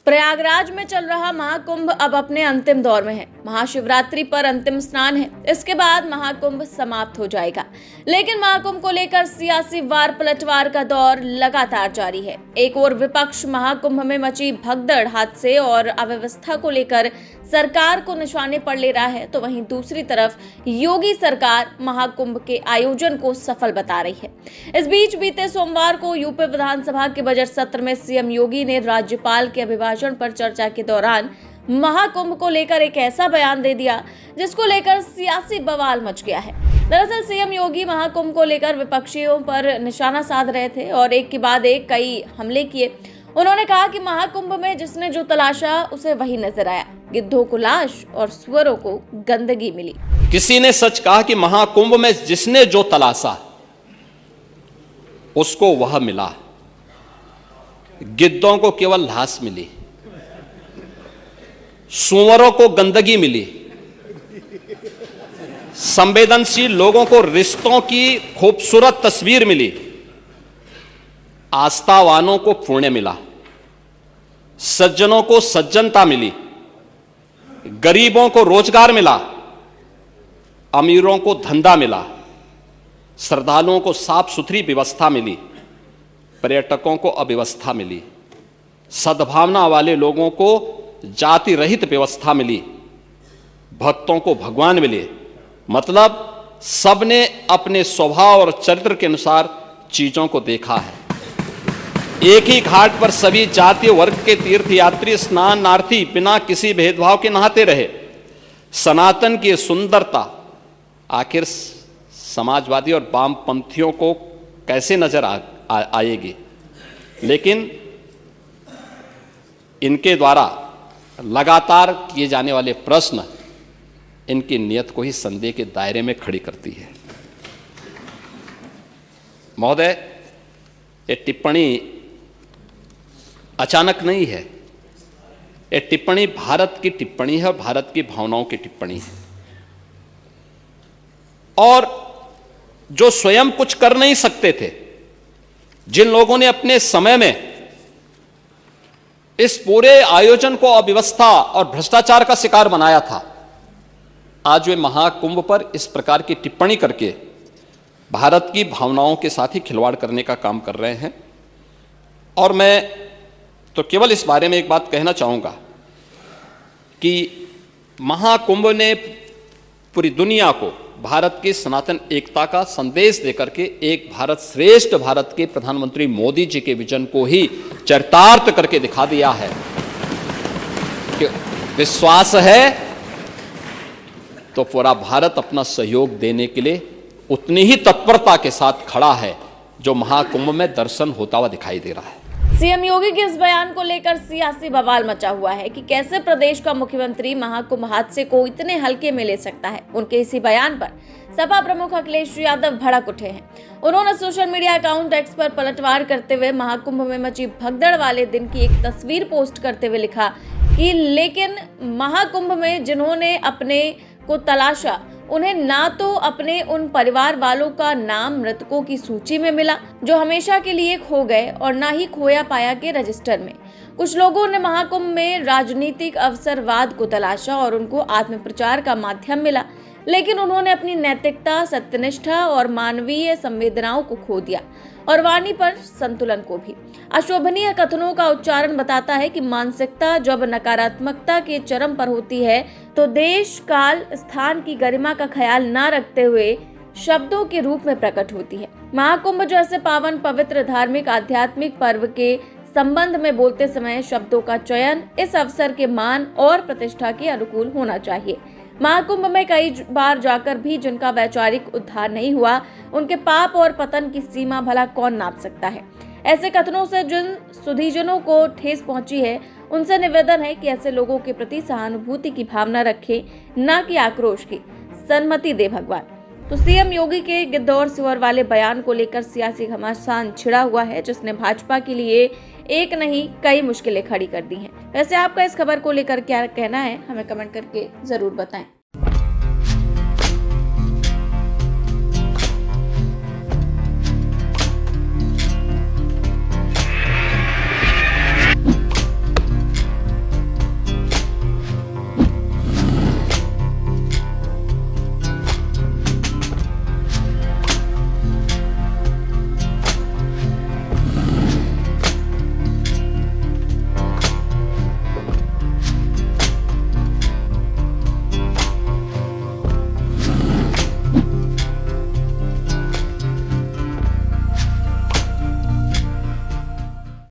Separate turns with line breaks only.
प्रयागराज में चल रहा महाकुंभ अब अपने अंतिम दौर में है। महाशिवरात्रि पर अंतिम स्नान है, इसके बाद महाकुंभ समाप्त हो जाएगा। लेकिन महाकुंभ को लेकर सियासी वार पलटवार का दौर लगातार जारी है। एक ओर विपक्ष महाकुंभ में मची भगदड़, हादसे और अव्यवस्था को लेकर सरकार को निशाने पर ले रहा है, तो वहीं दूसरी तरफ योगी सरकार महाकुंभ के आयोजन को सफल बता रही है। इस बीच बीते सोमवार को यूपी विधानसभा के बजट सत्र में सीएम योगी ने राज्यपाल के अभिभाषण पर चर्चा के दौरान महाकुंभ को लेकर एक ऐसा बयान दे दिया जिसको लेकर सियासी बवाल मच गया है। दरअसल सीएम योगी महाकुंभ को लेकर विपक्षियों पर निशाना साध रहे थे और एक के बाद एक कई हमले किए। उन्होंने कहा कि महाकुंभ में जिसने जो तलाशा उसे वही नजर आया, गिद्धों को लाश और सुअरों को गंदगी मिली।
किसी ने सच कहा कि महाकुंभ में जिसने जो तलाशा उसको वह मिला, गिद्धों को केवल लाश मिली, सुअरों को गंदगी मिली, संवेदनशील लोगों को रिश्तों की खूबसूरत तस्वीर मिली, आस्थावानों को पुण्य मिला, सज्जनों को सज्जनता मिली, गरीबों को रोजगार मिला, अमीरों को धंधा मिला, श्रद्धालुओं को साफ सुथरी व्यवस्था मिली, पर्यटकों को अव्यवस्था मिली, सद्भावना वाले लोगों को जाति रहित व्यवस्था मिली, भक्तों को भगवान मिले। मतलब सबने अपने स्वभाव और चरित्र के अनुसार चीजों को देखा है। एक ही घाट पर सभी जातीय वर्ग के तीर्थयात्री स्नानार्थी बिना किसी भेदभाव के नहाते रहे। सनातन की सुंदरता आखिर समाजवादी और वामपंथियों को कैसे नजर आएगी, लेकिन इनके द्वारा लगातार किए जाने वाले प्रश्न इनकी नियत को ही संदेह के दायरे में खड़ी करती है। महोदय, ये टिप्पणी अचानक नहीं है। ये टिप्पणी भारत की टिप्पणी है और भारत की भावनाओं की टिप्पणी है। और जो स्वयं कुछ कर नहीं सकते थे, जिन लोगों ने अपने समय में इस पूरे आयोजन को अव्यवस्था और भ्रष्टाचार का शिकार बनाया था, आज वे महाकुंभ पर इस प्रकार की टिप्पणी करके भारत की भावनाओं के साथ ही खिलवाड़ करने का काम कर रहे हैं। और मैं तो केवल इस बारे में एक बात कहना चाहूंगा कि महाकुंभ ने पूरी दुनिया को भारत की सनातन एकता का संदेश देकर के एक भारत श्रेष्ठ भारत के प्रधानमंत्री मोदी जी के विजन को ही चरितार्थ करके दिखा दिया है कि विश्वास है तो पूरा भारत अपना सहयोग देने के लिए उतनी ही तत्परता के साथ खड़ा है जो महाकुंभ में दर्शन होता हुआ दिखाई दे रहा है।
सीएम योगी के इस बयान को लेकर सियासी बवाल मचा हुआ है कि कैसे प्रदेश का मुख्यमंत्री महाकुंभ हादसे को इतने हल्के में ले सकता है। उनके इसी बयान पर सपा प्रमुख अखिलेश यादव भड़क उठे हैं। उन्होंने सोशल मीडिया अकाउंट एक्स पर पलटवार करते हुए महाकुंभ में मची भगदड़ वाले दिन की एक तस्वीर पोस्ट करते हुए लिखा कि लेकिन महाकुंभ में जिन्होंने अपने को तलाशा, उन्हें ना तो अपने उन परिवार वालों का नाम मृतकों की सूची में मिला जो हमेशा के लिए खो गए और ना ही खोया पाया के रजिस्टर में। कुछ लोगों ने महाकुंभ में राजनीतिक अवसरवाद को तलाशा और उनको आत्मप्रचार का माध्यम मिला, लेकिन उन्होंने अपनी नैतिकता, सत्यनिष्ठा और मानवीय संवेदनाओं को खो दिया और वाणी पर संतुलन को भी। अशोभनीय कथनों का उच्चारण बताता है कि मानसिकता जब नकारात्मकता के चरम पर होती है तो देश, काल, स्थान की गरिमा का ख्याल न रखते हुए शब्दों के रूप में प्रकट होती है। महाकुंभ जैसे पावन, पवित्र, धार्मिक, आध्यात्मिक पर्व के संबंध में बोलते समय शब्दों का चयन इस अवसर के मान और प्रतिष्ठा के अनुकूल होना चाहिए। महाकुंभ में कई बार जाकर भी जिनका वैचारिक उद्धार नहीं हुआ, उनके पाप और पतन की सीमा भला कौन नाप सकता है। ऐसे कथनों से जिन सुधीजनों को ठेस पहुंची है, उनसे निवेदन है कि ऐसे लोगों के प्रति सहानुभूति की भावना रखें, न कि आक्रोश की। सन्मति दे भगवान। तो सीएम योगी के गिद्ध और सुअर वाले बयान को लेकर सियासी घमासान छिड़ा हुआ है, जिसने भाजपा के लिए एक नहीं कई मुश्किलें खड़ी कर दी हैं। वैसे आपका इस खबर को लेकर क्या कहना है, हमें कमेंट करके जरूर बताएं।